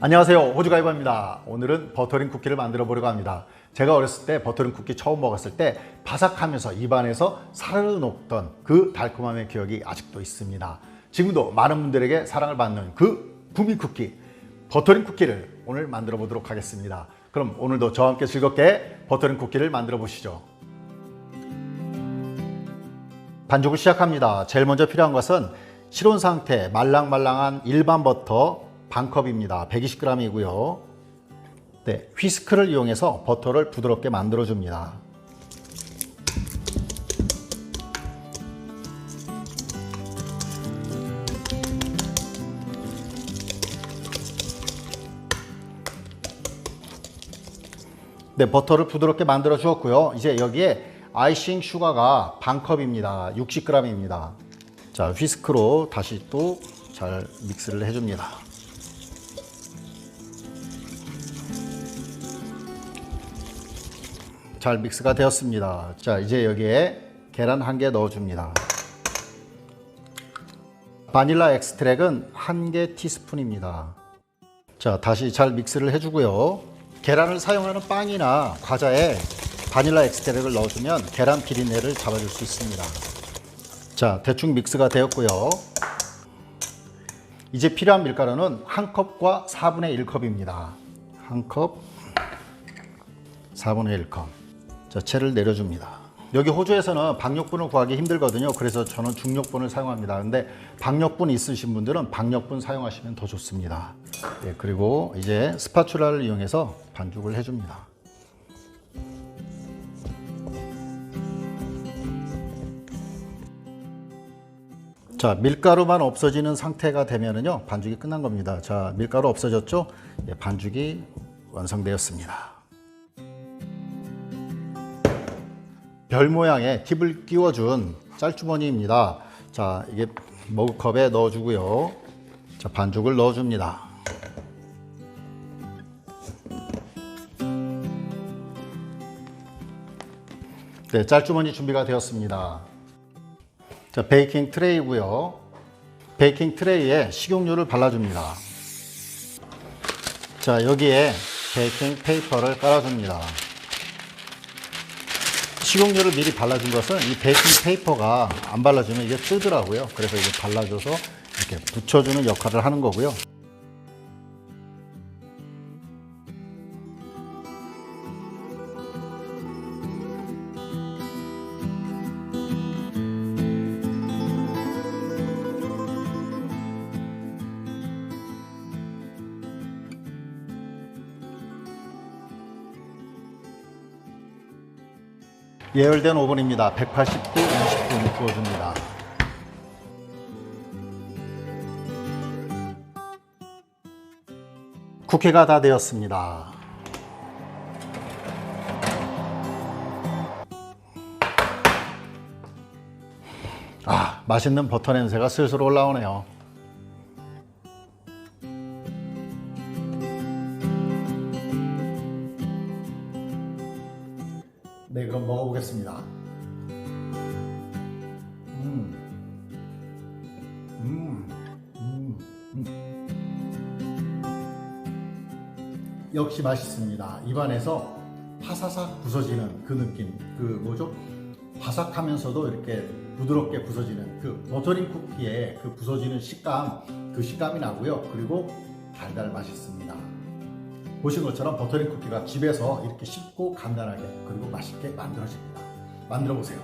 안녕하세요, 호주가이버입니다. 오늘은 버터링 쿠키를 만들어 보려고 합니다. 제가 어렸을 때 버터링 쿠키 처음 먹었을 때 바삭하면서 입안에서 사르르 녹던 그 달콤함의 기억이 아직도 있습니다. 지금도 많은 분들에게 사랑을 받는 그 구미 쿠키, 버터링 쿠키를 오늘 만들어 보도록 하겠습니다. 그럼 오늘도 저와 함께 즐겁게 버터링 쿠키를 만들어 보시죠. 반죽을 시작합니다. 제일 먼저 필요한 것은 실온 상태 말랑말랑한 일반 버터 반컵입니다. 120g이고요. 네, 휘스크를 이용해서 버터를 부드럽게 만들어 줍니다. 네, 버터를 부드럽게 만들어 주었고요. 이제 여기에 아이싱 슈가가 반컵입니다. 60g입니다. 자, 휘스크로 다시 또 잘 믹스를 해줍니다. 잘 믹스가 되었습니다. 자, 이제 여기에 계란 1개 넣어줍니다. 바닐라 엑스트랙은 1개 티스푼입니다. 자, 다시 잘 믹스를 해주고요. 계란을 사용하는 빵이나 과자에 바닐라 엑스트랙을 넣어주면 계란 비린내를 잡아줄 수 있습니다. 자, 대충 믹스가 되었고요. 이제 필요한 밀가루는 1컵과 4분의 1컵입니다. 1컵, 4분의 1컵. 자, 채를 내려줍니다. 여기 호주에서는 박력분을 구하기 힘들거든요. 그래서 저는 중력분을 사용합니다. 근데 박력분 있으신 분들은 박력분 사용하시면 더 좋습니다. 네, 그리고 이제 스파츌라를 이용해서 반죽을 해줍니다. 자, 밀가루만 없어지는 상태가 되면은요, 반죽이 끝난 겁니다. 자, 밀가루 없어졌죠? 네, 반죽이 완성되었습니다. 별 모양의 팁을 끼워준 짤주머니입니다. 자, 이게 머그컵에 넣어주고요. 자, 반죽을 넣어줍니다. 네, 짤주머니 준비가 되었습니다. 자, 베이킹 트레이고요. 베이킹 트레이에 식용유를 발라줍니다. 자, 여기에 베이킹 페이퍼를 깔아줍니다. 식용유를 미리 발라준 것은 이 베이킹 페이퍼가 안 발라주면 이게 뜨더라고요. 그래서 이게 발라줘서 이렇게 붙여주는 역할을 하는 거고요. 예열된 오븐입니다. 180도 20분 구워줍니다. 쿠키가 다 되었습니다. 아, 맛있는 버터 냄새가 슬슬 올라오네요. 네, 그럼 먹어보겠습니다. 역시 맛있습니다. 입안에서 파사삭 부서지는 그 느낌, 그 뭐죠? 바삭하면서도 이렇게 부드럽게 부서지는 그 버터링 쿠키의 그 부서지는 식감, 그 식감이 나고요. 그리고 달달 맛있습니다. 보신 것처럼 버터링 쿠키가 집에서 이렇게 쉽고 간단하게 그리고 맛있게 만들어집니다. 만들어 보세요.